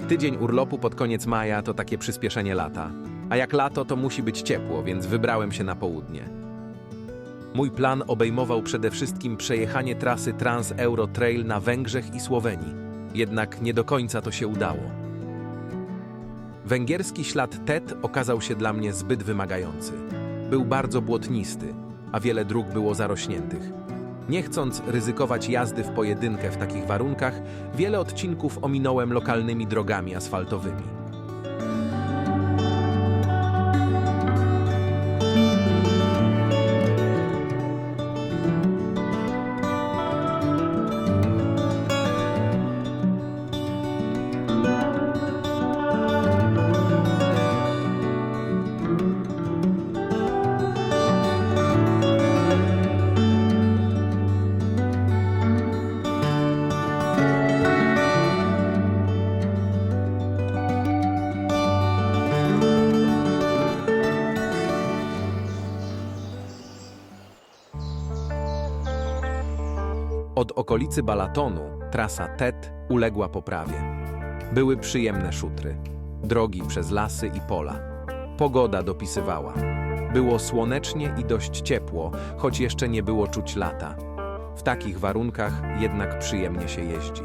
Tydzień urlopu pod koniec maja to takie przyspieszenie lata. A jak lato, to musi być ciepło, więc wybrałem się na południe. Mój plan obejmował przede wszystkim przejechanie trasy Trans-Euro-Trail na Węgrzech i Słowenii. Jednak nie do końca to się udało. Węgierski ślad TET okazał się dla mnie zbyt wymagający. Był bardzo błotnisty, a wiele dróg było zarośniętych. Nie chcąc ryzykować jazdy w pojedynkę w takich warunkach, wiele odcinków ominąłem lokalnymi drogami asfaltowymi. Od okolicy Balatonu trasa TET uległa poprawie. Były przyjemne szutry, drogi przez lasy i pola. Pogoda dopisywała. Było słonecznie i dość ciepło, choć jeszcze nie było czuć lata. W takich warunkach jednak przyjemnie się jeździ.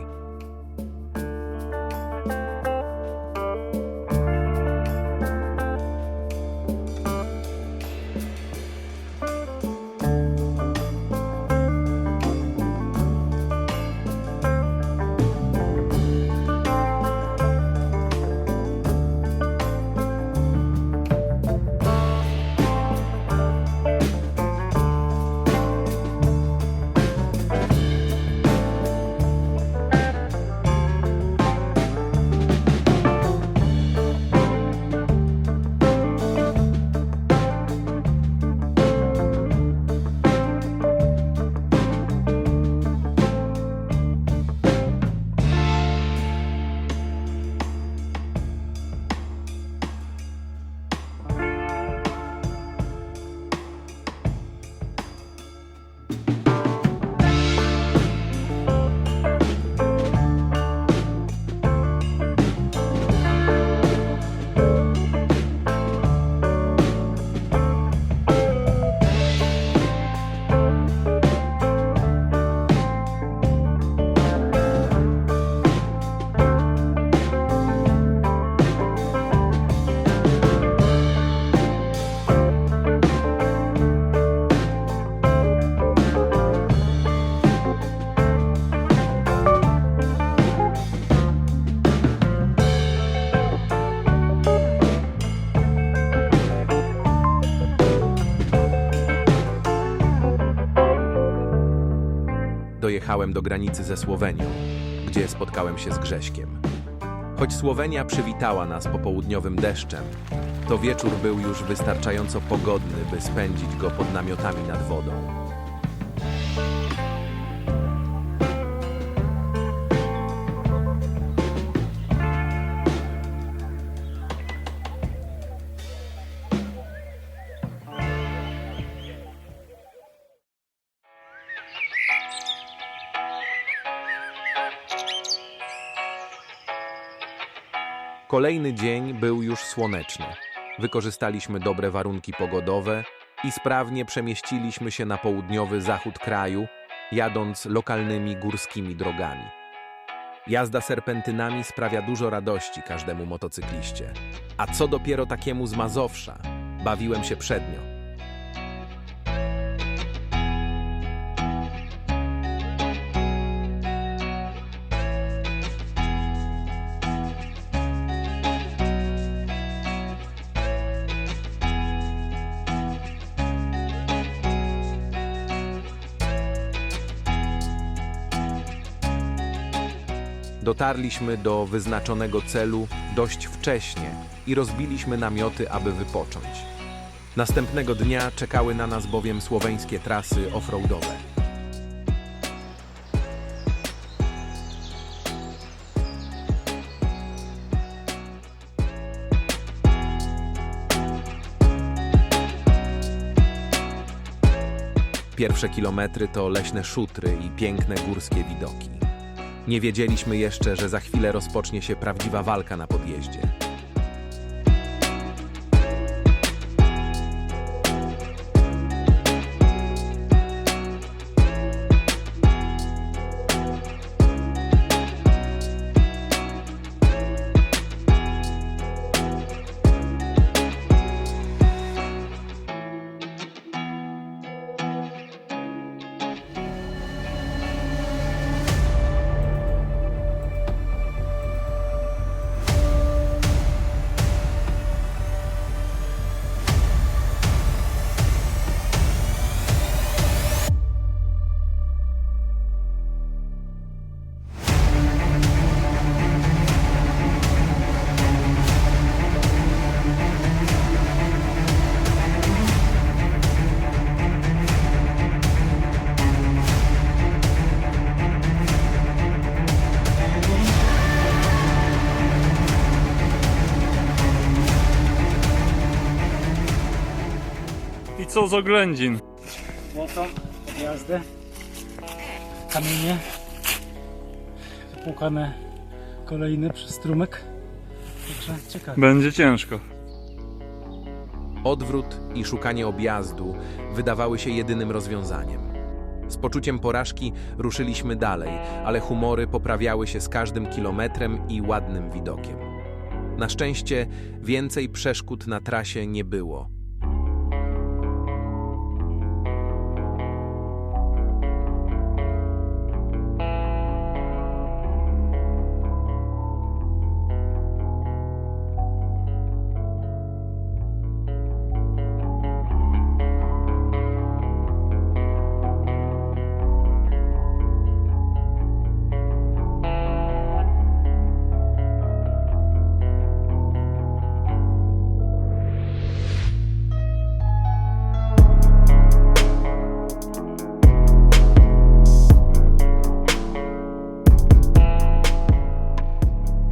Dojechałem do granicy ze Słowenią, gdzie spotkałem się z Grześkiem. Choć Słowenia przywitała nas popołudniowym deszczem, to wieczór był już wystarczająco pogodny, by spędzić go pod namiotami nad wodą. Kolejny dzień był już słoneczny. Wykorzystaliśmy dobre warunki pogodowe i sprawnie przemieściliśmy się na południowy zachód kraju, jadąc lokalnymi górskimi drogami. Jazda serpentynami sprawia dużo radości każdemu motocykliście. A co dopiero takiemu z Mazowsza? Bawiłem się przednio. Dotarliśmy do wyznaczonego celu dość wcześnie i rozbiliśmy namioty, aby wypocząć. Następnego dnia czekały na nas bowiem słoweńskie trasy offroadowe. Pierwsze kilometry to leśne szutry i piękne górskie widoki. Nie wiedzieliśmy jeszcze, że za chwilę rozpocznie się prawdziwa walka na podjeździe. I co z oględzin? Błoto, odjazdy, kamienie, wypłukane kolejne przez strumyk, także ciekawe. Będzie ciężko. Odwrót i szukanie objazdu wydawały się jedynym rozwiązaniem. Z poczuciem porażki ruszyliśmy dalej, ale humory poprawiały się z każdym kilometrem i ładnym widokiem. Na szczęście więcej przeszkód na trasie nie było.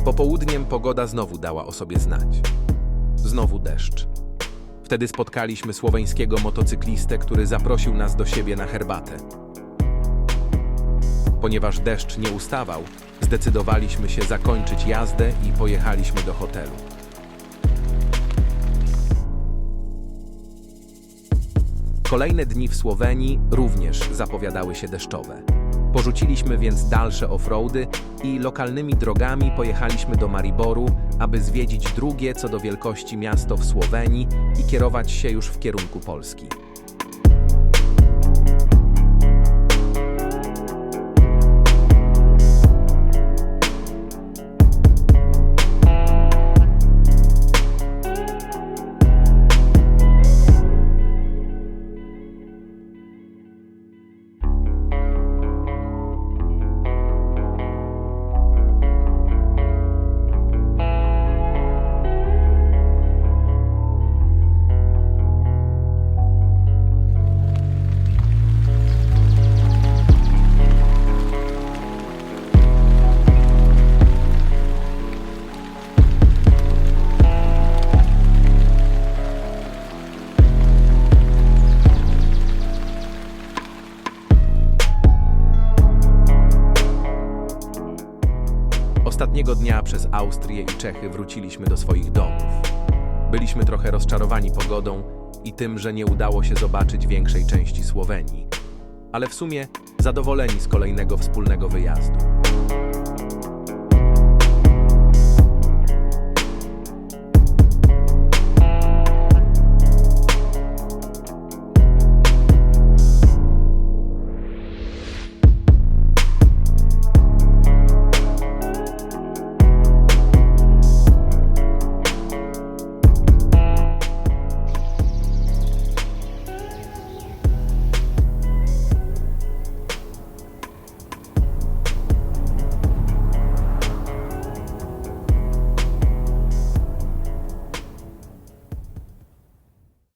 Popołudniem pogoda znowu dała o sobie znać. Znowu deszcz. Wtedy spotkaliśmy słoweńskiego motocyklistę, który zaprosił nas do siebie na herbatę. Ponieważ deszcz nie ustawał, zdecydowaliśmy się zakończyć jazdę i pojechaliśmy do hotelu. Kolejne dni w Słowenii również zapowiadały się deszczowe. Porzuciliśmy więc dalsze offroady i lokalnymi drogami pojechaliśmy do Mariboru, aby zwiedzić drugie co do wielkości miasto w Słowenii i kierować się już w kierunku Polski. Ostatniego dnia przez Austrię i Czechy wróciliśmy do swoich domów. Byliśmy trochę rozczarowani pogodą i tym, że nie udało się zobaczyć większej części Słowenii, ale w sumie zadowoleni z kolejnego wspólnego wyjazdu.